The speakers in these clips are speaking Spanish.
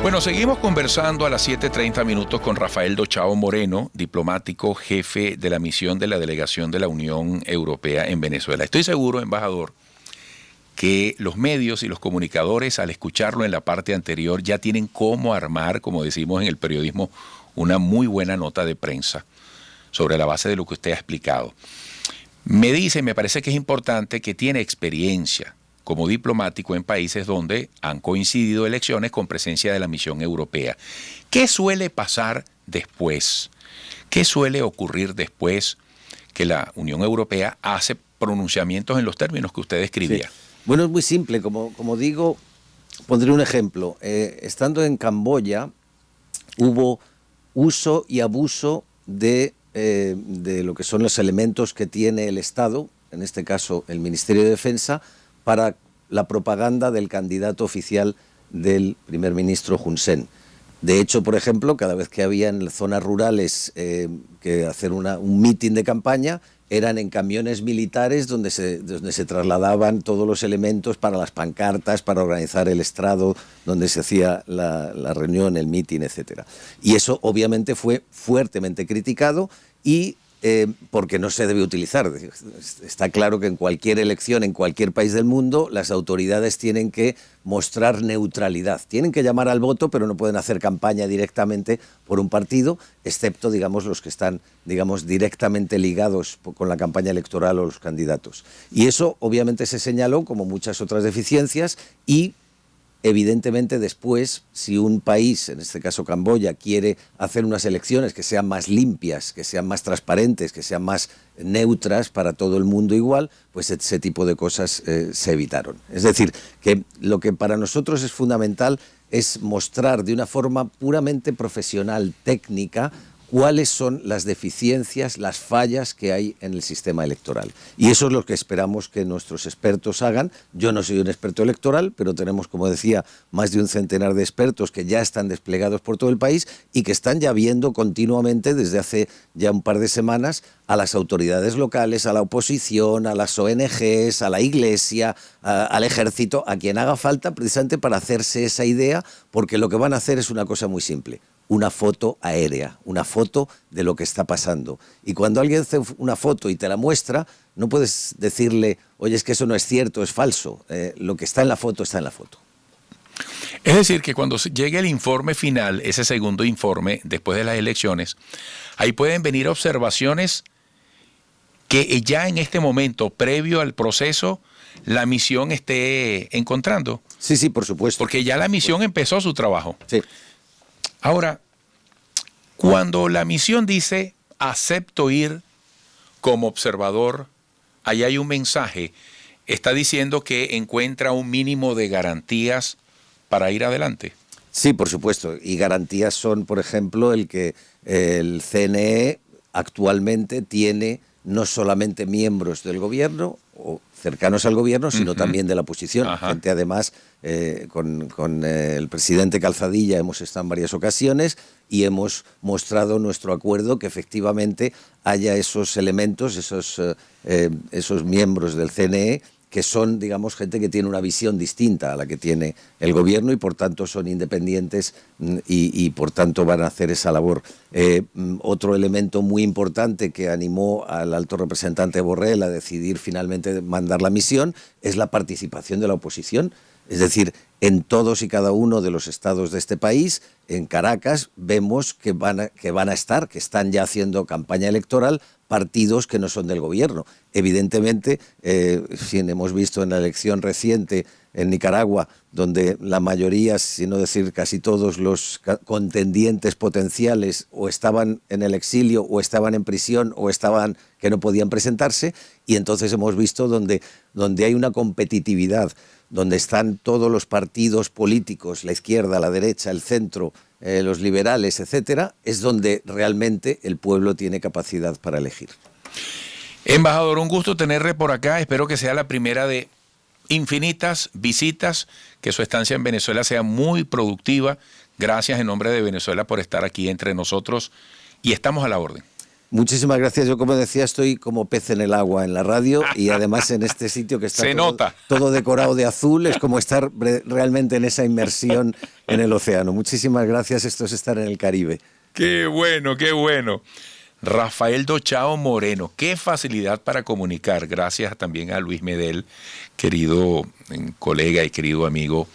Bueno, seguimos conversando a las 7:30 minutos con Rafael Dochao Moreno, diplomático, jefe de la misión de la delegación de la Unión Europea en Venezuela. Estoy seguro, embajador, que los medios y los comunicadores, al escucharlo en la parte anterior, ya tienen cómo armar, como decimos en el periodismo, una muy buena nota de prensa sobre la base de lo que usted ha explicado. Me dice, me parece que es importante, que tiene experiencia como diplomático en países donde han coincidido elecciones con presencia de la misión europea. ¿Qué suele pasar después? ¿Qué suele ocurrir después que la Unión Europea hace pronunciamientos en los términos que usted describía? Sí. Bueno, es muy simple. Como digo, pondré un ejemplo. Estando en Camboya, hubo uso y abuso de lo que son los elementos que tiene el Estado, en este caso el Ministerio de Defensa, para la propaganda del candidato oficial del primer ministro Hun Sen. De hecho, por ejemplo, cada vez que había en zonas rurales que hacer un mitin de campaña, eran en camiones militares donde se trasladaban todos los elementos para las pancartas, para organizar el estrado donde se hacía la reunión, el mitin, etc. Y eso obviamente fue fuertemente criticado y porque no se debe utilizar. Está claro que en cualquier elección, en cualquier país del mundo, las autoridades tienen que mostrar neutralidad. Tienen que llamar al voto, pero no pueden hacer campaña directamente por un partido, excepto, digamos, los que están, digamos, directamente ligados con la campaña electoral o los candidatos. Y eso, obviamente, se señaló como muchas otras deficiencias y, evidentemente, después, si un país, en este caso Camboya, quiere hacer unas elecciones que sean más limpias, que sean más transparentes, que sean más neutras para todo el mundo igual, pues ese tipo de cosas se evitaron. Es decir, que lo que para nosotros es fundamental es mostrar de una forma puramente profesional, técnica, cuáles son las deficiencias, las fallas que hay en el sistema electoral. Y eso es lo que esperamos que nuestros expertos hagan. Yo no soy un experto electoral, pero tenemos, como decía, más de un centenar de expertos que ya están desplegados por todo el país y que están ya viendo continuamente desde hace ya un par de semanas a las autoridades locales, a la oposición, a las ONGs, a la Iglesia, al Ejército, a quien haga falta, precisamente para hacerse esa idea, porque lo que van a hacer es una cosa muy simple: una foto aérea, una foto de lo que está pasando. Y cuando alguien hace una foto y te la muestra, no puedes decirle, oye, es que eso no es cierto, es falso. Lo que está en la foto está en la foto. Es decir, que cuando llegue el informe final, ese segundo informe, después de las elecciones, ahí pueden venir observaciones que ya en este momento, previo al proceso, la misión esté encontrando. Sí, sí, por supuesto. Porque ya la misión empezó su trabajo. Sí. Ahora, cuando la misión dice acepto ir como observador, ahí hay un mensaje. Está diciendo que encuentra un mínimo de garantías para ir adelante. Sí, por supuesto. Y garantías son, por ejemplo, el que el CNE actualmente tiene no solamente miembros del gobierno o cercanos al gobierno, sino también de la oposición. Gente, además, con el presidente Calzadilla hemos estado en varias ocasiones y hemos mostrado nuestro acuerdo que efectivamente haya esos elementos, esos miembros del CNE, que son, digamos, gente que tiene una visión distinta a la que tiene el gobierno y por tanto son independientes y por tanto van a hacer esa labor. Otro elemento muy importante que animó al alto representante Borrell a decidir finalmente mandar la misión es la participación de la oposición. Es decir, en todos y cada uno de los estados de este país, en Caracas, vemos que que están ya haciendo campaña electoral partidos que no son del gobierno. Evidentemente, hemos visto en la elección reciente en Nicaragua, donde la mayoría, si no decir casi todos los contendientes potenciales o estaban en el exilio o estaban en prisión o estaban que no podían presentarse, y entonces hemos visto donde hay una competitividad, donde están todos los partidos políticos, la izquierda, la derecha, el centro, los liberales, etcétera, es donde realmente el pueblo tiene capacidad para elegir. Embajador, un gusto tenerle por acá. Espero que sea la primera de infinitas visitas, que su estancia en Venezuela sea muy productiva. Gracias en nombre de Venezuela por estar aquí entre nosotros y estamos a la orden. Muchísimas gracias. Yo, como decía, estoy como pez en el agua en la radio y además en este sitio que está Se nota. todo decorado de azul. Es como estar realmente en esa inmersión en el océano. Muchísimas gracias. Esto es estar en el Caribe. Qué bueno, qué bueno. Rafael Dochao Moreno, qué facilidad para comunicar. Gracias también a Luis Medel, querido colega y querido amigo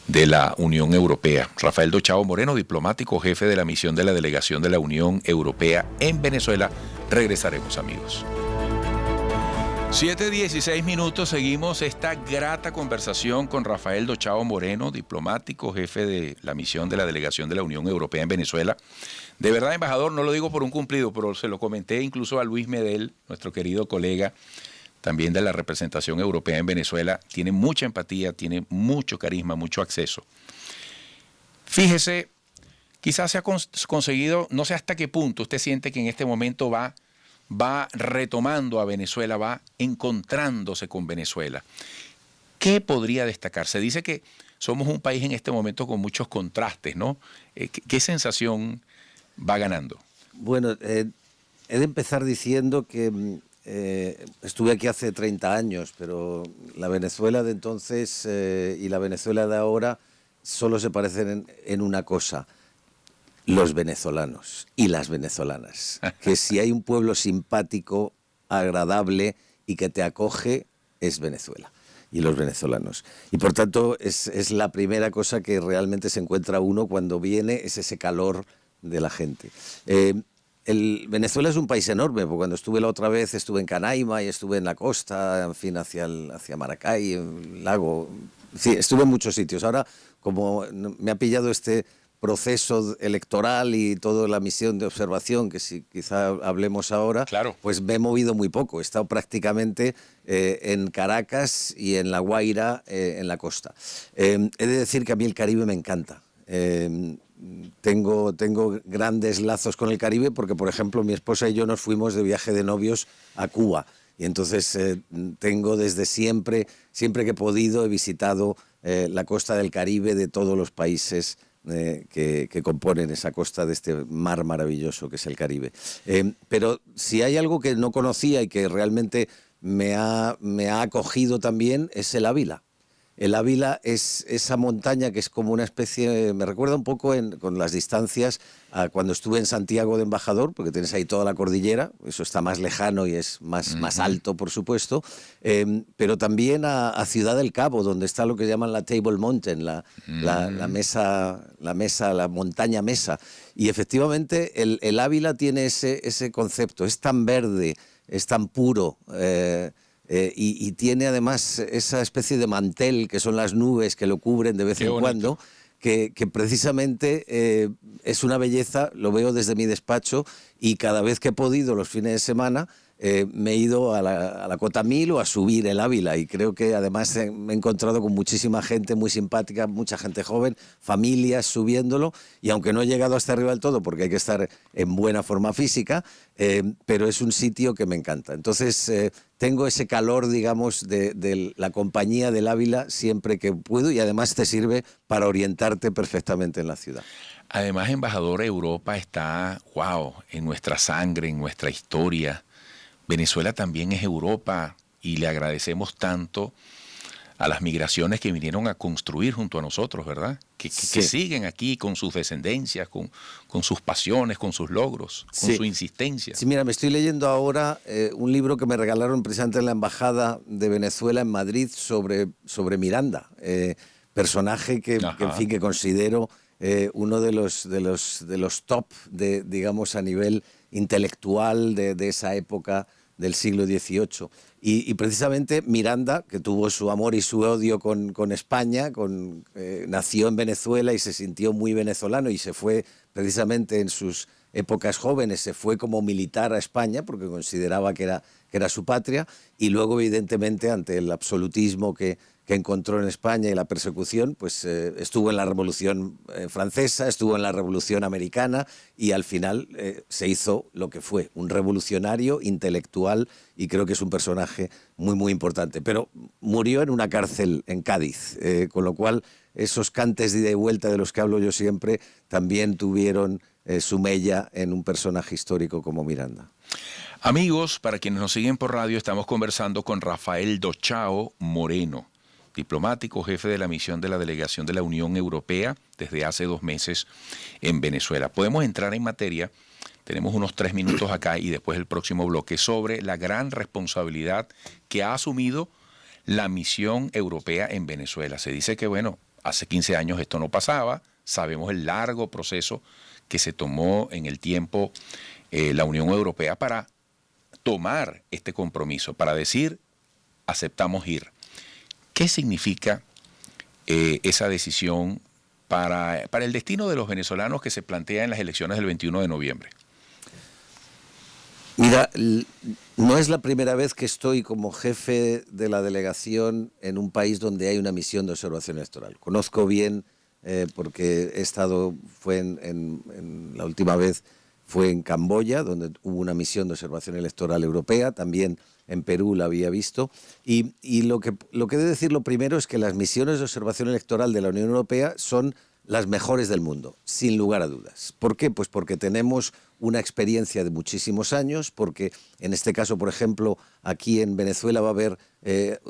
de la Unión Europea. Rafael Dochao Moreno, diplomático, jefe de la misión de la delegación de la Unión Europea en Venezuela. Regresaremos, amigos. 7:16, seguimos esta grata conversación con Rafael Dochao Moreno, diplomático, jefe de la misión de la delegación de la Unión Europea en Venezuela. De verdad, embajador, no lo digo por un cumplido, pero se lo comenté incluso a Luis Medel, nuestro querido colega, también de la representación europea en Venezuela. Tiene mucha empatía, tiene mucho carisma, mucho acceso. Fíjese, quizás se ha conseguido, no sé hasta qué punto usted siente que en este momento va retomando a Venezuela, va encontrándose con Venezuela. ¿Qué podría destacar? Se dice que somos un país en este momento con muchos contrastes, ¿no? ¿Qué sensación va ganando? Bueno, he de empezar diciendo que estuve aquí hace 30 años, pero la Venezuela de entonces y la Venezuela de ahora solo se parecen en una cosa: los venezolanos y las venezolanas. Que si hay un pueblo simpático, agradable y que te acoge, es Venezuela y los venezolanos. Y por tanto es la primera cosa que realmente se encuentra uno cuando viene, es ese calor de la gente. Venezuela es un país enorme, porque cuando estuve la otra vez estuve en Canaima y estuve en la costa, en fin, hacia Maracay, el lago. Sí, estuve en muchos sitios. Ahora, como me ha pillado este proceso electoral y toda la misión de observación, que si quizá hablemos ahora, claro, pues me he movido muy poco. He estado prácticamente en Caracas y en La Guaira, en la costa. He de decir que a mí el Caribe me encanta. Tengo grandes lazos con el Caribe porque, por ejemplo, mi esposa y yo nos fuimos de viaje de novios a Cuba. Y entonces tengo desde siempre que he podido, he visitado la costa del Caribe de todos los países que componen esa costa de este mar maravilloso que es el Caribe. Pero si hay algo que no conocía y que realmente me ha acogido también es el Ávila. El Ávila es esa montaña que es como una especie, me recuerda un poco con las distancias a cuando estuve en Santiago de Embajador, porque tienes ahí toda la cordillera, eso está más lejano y es más alto, por supuesto, pero también a Ciudad del Cabo, donde está lo que llaman la Table Mountain, la montaña mesa. Y efectivamente el Ávila tiene ese concepto, es tan verde, es tan puro, y tiene además esa especie de mantel que son las nubes que lo cubren de vez en cuando, que precisamente es una belleza. Lo veo desde mi despacho y cada vez que he podido los fines de semana me he ido a la Cota 1000 o a subir el Ávila, y creo que además me he encontrado con muchísima gente muy simpática, mucha gente joven, familias subiéndolo, y aunque no he llegado hasta arriba del todo porque hay que estar en buena forma física, pero es un sitio que me encanta. Entonces tengo ese calor, digamos, de la compañía del Ávila siempre que puedo, y además te sirve para orientarte perfectamente en la ciudad. Además, embajador, Europa está, en nuestra sangre, en nuestra historia. Venezuela también es Europa y le agradecemos tanto a las migraciones que vinieron a construir junto a nosotros, ¿verdad? Que siguen aquí con sus descendencias, con sus pasiones, con sus logros, con su insistencia. Sí, mira, me estoy leyendo ahora un libro que me regalaron precisamente en la Embajada de Venezuela en Madrid sobre Miranda, personaje que en fin, que considero uno de los top, digamos, a nivel intelectual de esa época del siglo XVIII. Y precisamente Miranda, que tuvo su amor y su odio con España, nació en Venezuela y se sintió muy venezolano, y se fue precisamente en sus épocas jóvenes, se fue como militar a España porque consideraba que era su patria, y luego evidentemente ante el absolutismo que encontró en España y la persecución, pues estuvo en la Revolución Francesa, estuvo en la Revolución Americana, y al final se hizo lo que fue, un revolucionario intelectual, y creo que es un personaje muy, muy importante. Pero murió en una cárcel en Cádiz, con lo cual esos cantes de ida y vuelta de los que hablo yo siempre también tuvieron su mella en un personaje histórico como Miranda. Amigos, para quienes nos siguen por radio, estamos conversando con Rafael Dochao Moreno, diplomático, jefe de la misión de la delegación de la Unión Europea desde hace 2 meses en Venezuela. Podemos entrar en materia, tenemos unos 3 minutos acá y después el próximo bloque, sobre la gran responsabilidad que ha asumido la misión europea en Venezuela. Se dice que, bueno, hace 15 años esto no pasaba, sabemos el largo proceso que se tomó en el tiempo la Unión Europea para tomar este compromiso, para decir, aceptamos ir. ¿Qué significa esa decisión para el destino de los venezolanos que se plantea en las elecciones del 21 de noviembre? Mira, no es la primera vez que estoy como jefe de la delegación en un país donde hay una misión de observación electoral. Conozco bien, porque he estado, la última vez fue en Camboya, donde hubo una misión de observación electoral europea, también en Perú la había visto, y lo que he de decir lo primero es que las misiones de observación electoral de la Unión Europea son las mejores del mundo, sin lugar a dudas. ¿Por qué? Pues porque tenemos una experiencia de muchísimos años, porque en este caso, por ejemplo, aquí en Venezuela va a haber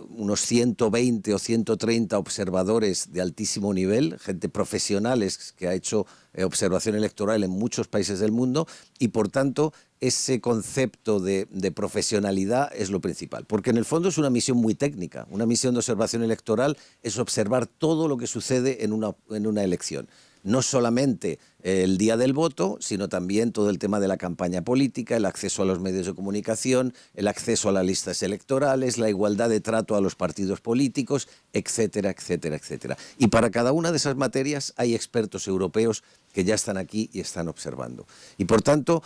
unos 120 o 130 observadores de altísimo nivel, gente profesionales que ha hecho observación electoral en muchos países del mundo, y por tanto ese concepto de profesionalidad es lo principal, porque en el fondo es una misión muy técnica. Una misión de observación electoral es observar todo lo que sucede en una elección. No solamente el día del voto, sino también todo el tema de la campaña política, el acceso a los medios de comunicación, el acceso a las listas electorales, la igualdad de trato a los partidos políticos, etcétera, etcétera, etcétera. Y para cada una de esas materias hay expertos europeos que ya están aquí y están observando. Y por tanto,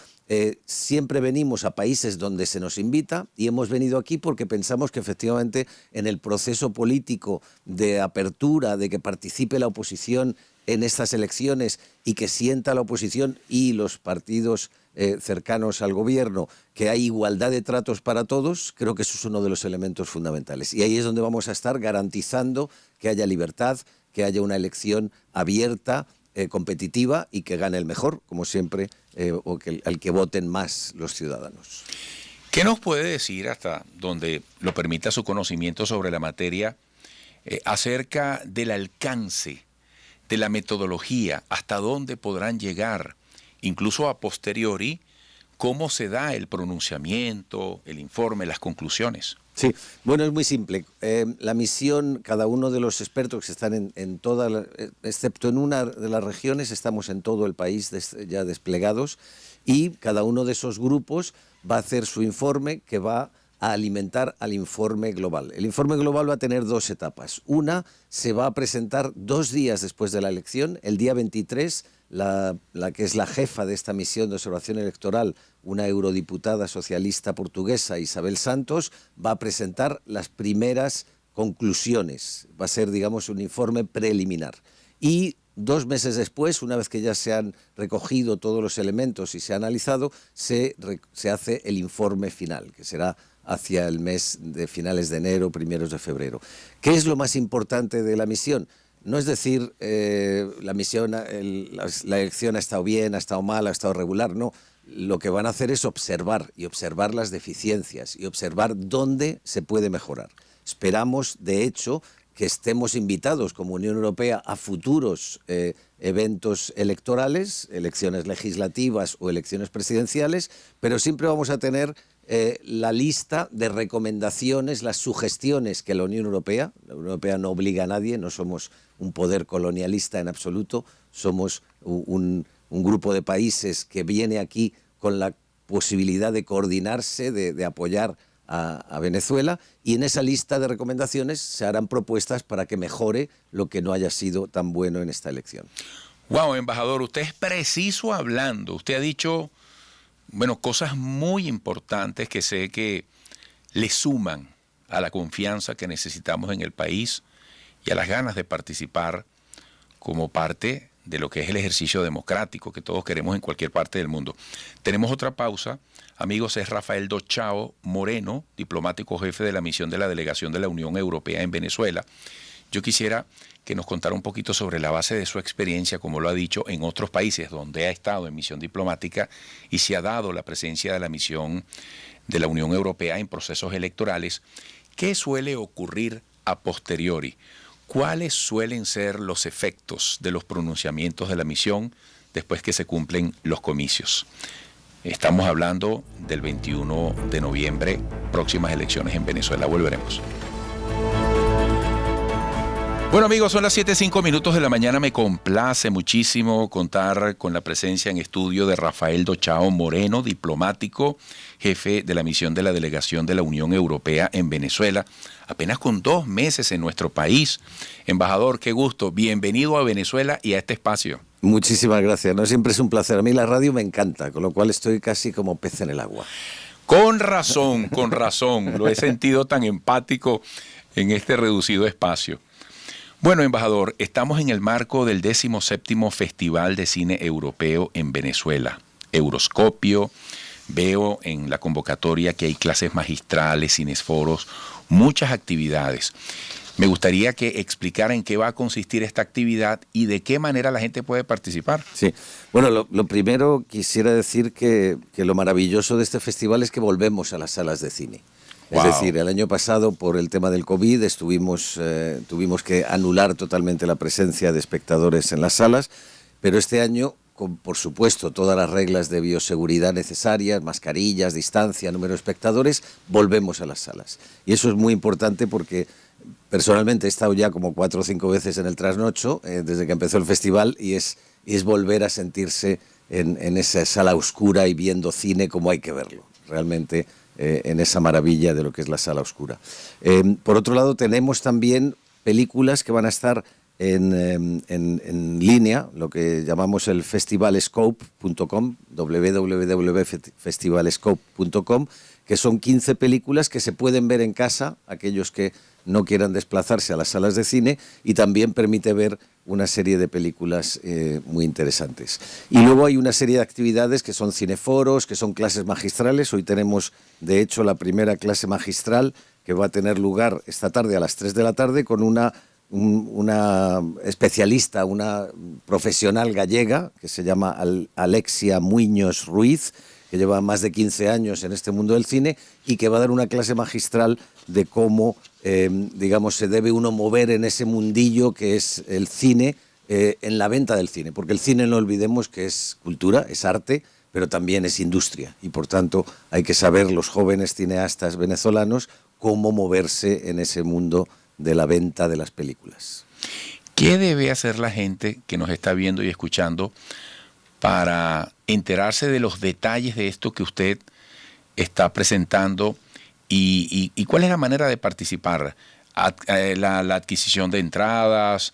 siempre venimos a países donde se nos invita, y hemos venido aquí porque pensamos que efectivamente en el proceso político de apertura, de que participe la oposición en estas elecciones y que sienta la oposición y los partidos cercanos al gobierno que hay igualdad de tratos para todos, creo que eso es uno de los elementos fundamentales. Y ahí es donde vamos a estar garantizando que haya libertad, que haya una elección abierta, competitiva, y que gane el mejor, como siempre, o al que voten más los ciudadanos. ¿Qué nos puede decir, hasta donde lo permita su conocimiento sobre la materia, acerca del alcance de la metodología, hasta dónde podrán llegar, incluso a posteriori, cómo se da el pronunciamiento, el informe, las conclusiones? Sí, bueno, es muy simple. La misión, cada uno de los expertos que están en toda, excepto en una de las regiones, estamos en todo el país ya desplegados, y cada uno de esos grupos va a hacer su informe que va a alimentar al informe global. El informe global va a tener 2 etapas. Una se va a presentar 2 días después de la elección. El día 23, la que es la jefa de esta misión de observación electoral, una eurodiputada socialista portuguesa, Isabel Santos, va a presentar las primeras conclusiones. Va a ser, digamos, un informe preliminar. Y 2 meses después, una vez que ya se han recogido todos los elementos y se ha analizado, se hace el informe final, que será hacia el mes de finales de enero, primeros de febrero. ¿Qué es lo más importante de la misión? No es decir, la misión, la elección ha estado bien, ha estado mal, ha estado regular, no. Lo que van a hacer es observar, y observar las deficiencias, y observar dónde se puede mejorar. Esperamos, de hecho, que estemos invitados como Unión Europea a futuros eventos electorales, elecciones legislativas o elecciones presidenciales, pero siempre vamos a tener la lista de recomendaciones, las sugestiones que la Unión Europea no obliga a nadie, no somos un poder colonialista en absoluto, somos un grupo de países que viene aquí con la posibilidad de coordinarse, de apoyar a Venezuela, y en esa lista de recomendaciones se harán propuestas para que mejore lo que no haya sido tan bueno en esta elección. Wow, embajador, usted es preciso hablando. Usted ha dicho, bueno, cosas muy importantes que sé que le suman a la confianza que necesitamos en el país y a las ganas de participar como parte de lo que es el ejercicio democrático que todos queremos en cualquier parte del mundo. Tenemos otra pausa. Amigos, es Rafael Dochao Moreno, diplomático jefe de la misión de la delegación de la Unión Europea en Venezuela. Yo quisiera que nos contara un poquito sobre la base de su experiencia, como lo ha dicho, en otros países donde ha estado en misión diplomática y se ha dado la presencia de la misión de la Unión Europea en procesos electorales. ¿Qué suele ocurrir a posteriori? ¿Cuáles suelen ser los efectos de los pronunciamientos de la misión después que se cumplen los comicios? Estamos hablando del 21 de noviembre, próximas elecciones en Venezuela. Volveremos. Bueno, amigos, son las 7:05 de la mañana. Me complace muchísimo contar con la presencia en estudio de Rafael Dochao Moreno, diplomático, jefe de la misión de la delegación de la Unión Europea en Venezuela, apenas con 2 meses en nuestro país. Embajador, qué gusto. Bienvenido a Venezuela y a este espacio. Muchísimas gracias. No siempre es un placer. A mí la radio me encanta, con lo cual estoy casi como pez en el agua. Con razón. Lo he sentido tan empático en este reducido espacio. Bueno, embajador, estamos en el marco del 17º Festival de Cine Europeo en Venezuela, Euroscopio. Veo en la convocatoria que hay clases magistrales, cinesforos, muchas actividades. Me gustaría que explicara en qué va a consistir esta actividad y de qué manera la gente puede participar. Sí, bueno, lo primero quisiera decir que lo maravilloso de este festival es que volvemos a las salas de cine. Wow. Es decir, el año pasado, por el tema del COVID, tuvimos que anular totalmente la presencia de espectadores en las salas, pero este año, con, por supuesto, todas las reglas de bioseguridad necesarias, mascarillas, distancia, número de espectadores, volvemos a las salas. Y eso es muy importante porque personalmente he estado ya como 4 o 5 veces en el trasnocho desde que empezó el festival y es volver a sentirse en esa sala oscura y viendo cine como hay que verlo. Realmente en esa maravilla de lo que es la sala oscura. Por otro lado, tenemos también películas que van a estar en línea, lo que llamamos el festivalscope.com, www.festivalscope.com, que son 15 películas que se pueden ver en casa, aquellos que no quieran desplazarse a las salas de cine, y también permite ver una serie de películas muy interesantes. Y luego hay una serie de actividades que son cineforos, que son clases magistrales. Hoy tenemos, de hecho, la primera clase magistral que va a tener lugar esta tarde a las 3 de la tarde con una especialista, una profesional gallega que se llama Alexia Muñoz Ruiz, que lleva más de 15 años en este mundo del cine y que va a dar una clase magistral de cómo, digamos, se debe uno mover en ese mundillo que es el cine, en la venta del cine. Porque el cine, no olvidemos que es cultura, es arte, pero también es industria. Y por tanto hay que saber, los jóvenes cineastas venezolanos, cómo moverse en ese mundo de la venta de las películas. ¿Qué debe hacer la gente que nos está viendo y escuchando para enterarse de los detalles de esto que usted está presentando y cuál es la manera de participar? La adquisición de entradas,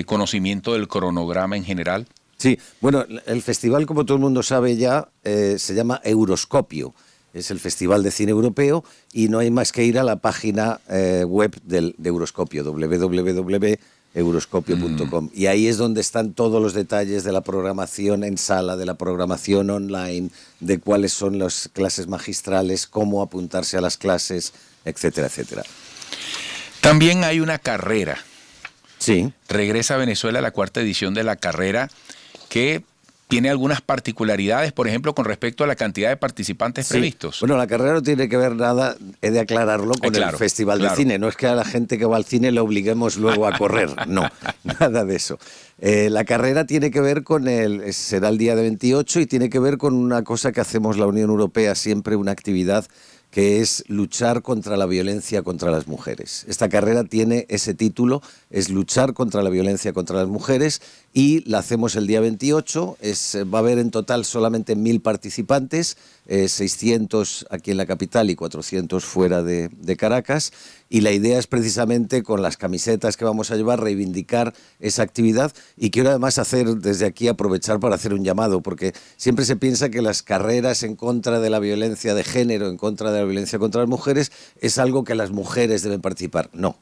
conocimiento del cronograma en general. Sí, bueno, el festival, como todo el mundo sabe ya, se llama Euroscopio. Es el Festival de Cine Europeo y no hay más que ir a la página web de Euroscopio, www.euroscopio.com. Y ahí es donde están todos los detalles de la programación en sala, de la programación online, de cuáles son las clases magistrales, cómo apuntarse a las clases, etcétera, etcétera. También hay una carrera. Sí. Regresa a Venezuela la 4ª edición de la carrera, que tiene algunas particularidades, por ejemplo, con respecto a la cantidad de participantes previstos. Bueno, la carrera no tiene que ver nada, he de aclararlo, con el Festival de Cine. No es que a la gente que va al cine le obliguemos luego a correr, no, nada de eso. La carrera tiene que ver con será el día de 28 y tiene que ver con una cosa que hacemos la Unión Europea siempre, una actividad que es luchar contra la violencia contra las mujeres. Esta carrera tiene ese título, es luchar contra la violencia contra las mujeres, y la hacemos el día 28, va a haber en total solamente 1000 participantes, 600 aquí en la capital y 400 fuera de Caracas, y la idea es precisamente, con las camisetas que vamos a llevar, reivindicar esa actividad. Y quiero además desde aquí aprovechar para hacer un llamado, porque siempre se piensa que las carreras en contra de la violencia de género, en contra de la violencia contra las mujeres, es algo que las mujeres deben participar. No.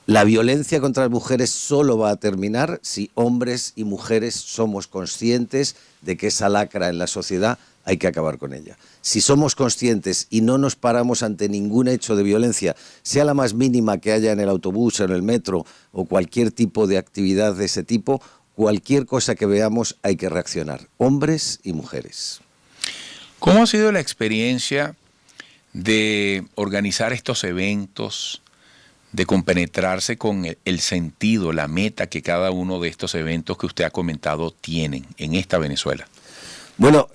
La violencia contra las mujeres solo va a terminar si hombres y mujeres somos conscientes de que esa lacra en la sociedad hay que acabar con ella. Si somos conscientes y no nos paramos ante ningún hecho de violencia, sea la más mínima que haya en el autobús, en el metro o cualquier tipo de actividad de ese tipo, cualquier cosa que veamos hay que reaccionar, hombres y mujeres. ¿Cómo ha sido la experiencia de organizar estos eventos, de compenetrarse con el sentido, la meta que cada uno de estos eventos que usted ha comentado tienen en esta Venezuela? Bueno,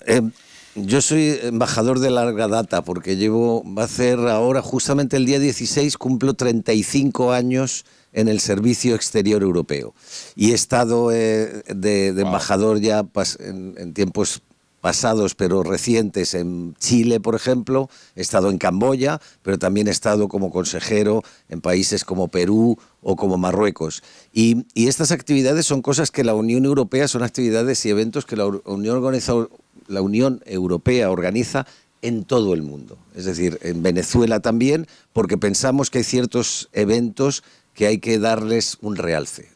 yo soy embajador de larga data porque va a ser ahora, justamente el día 16, cumplo 35 años en el Servicio Exterior Europeo. Y he estado de embajador ya en tiempos pasados, pero recientes, en Chile, por ejemplo. He estado en Camboya, pero también he estado como consejero en países como Perú o como Marruecos. Y estas actividades son cosas que la Unión Europea, son actividades y eventos que la Unión Europea organiza en todo el mundo. Es decir, en Venezuela también, porque pensamos que hay ciertos eventos que hay que darles un realce.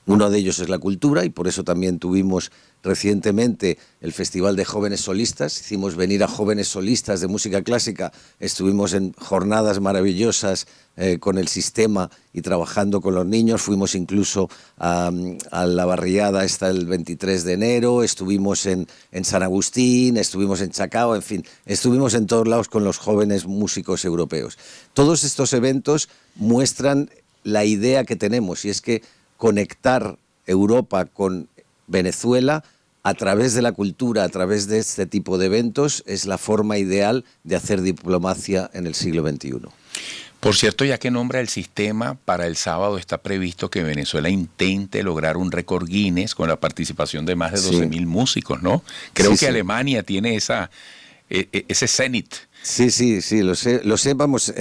Uno de ellos es la cultura, y por eso también tuvimos recientemente el Festival de Jóvenes Solistas. Hicimos venir a jóvenes solistas de música clásica, estuvimos en jornadas maravillosas con el sistema y trabajando con los niños. Fuimos incluso a la barriada hasta el 23 de enero, estuvimos en San Agustín, estuvimos en Chacao, en fin, estuvimos en todos lados con los jóvenes músicos europeos. Todos estos eventos muestran la idea que tenemos, y es que conectar Europa con Venezuela a través de la cultura, a través de este tipo de eventos, es la forma ideal de hacer diplomacia en el siglo XXI. Por cierto, ya que nombra el sistema, para el sábado está previsto que Venezuela intente lograr un récord Guinness con la participación de más de 12.000 músicos, ¿no? Creo que Alemania tiene ese cenit. Sí, lo sé, vamos,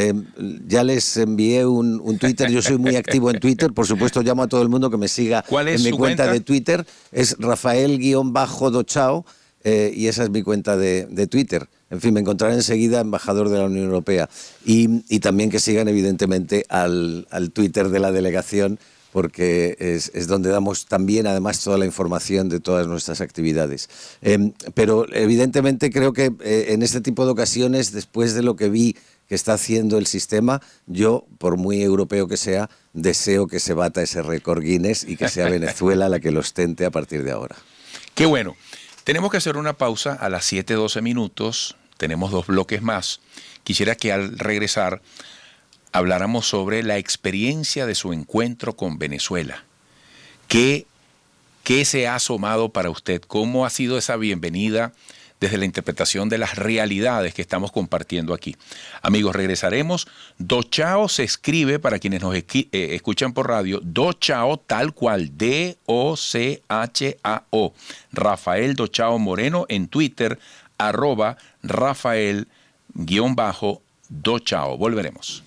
ya les envié un Twitter. Yo soy muy activo en Twitter, por supuesto llamo a todo el mundo que me siga en mi cuenta de Twitter, es Rafael_Dochao, y esa es mi cuenta de Twitter. En fin, me encontrarán enseguida embajador de la Unión Europea, y también que sigan evidentemente al Twitter de la delegación, porque es donde damos también, además, toda la información de todas nuestras actividades. Pero evidentemente creo que en este tipo de ocasiones, después de lo que vi que está haciendo el sistema, yo, por muy europeo que sea, deseo que se bata ese récord Guinness y que sea Venezuela la que lo ostente a partir de ahora. Qué bueno. Tenemos que hacer una pausa a las 7:12 minutos. Tenemos 2 bloques más. Quisiera que al regresar habláramos sobre la experiencia de su encuentro con Venezuela. ¿Qué se ha asomado para usted? ¿Cómo ha sido esa bienvenida desde la interpretación de las realidades que estamos compartiendo aquí? Amigos, regresaremos. Dochao se escribe, para quienes nos escuchan por radio, Dochao tal cual, D-O-C-H-A-O. Rafael Dochao Moreno en Twitter, @Rafael_Dochao. Volveremos.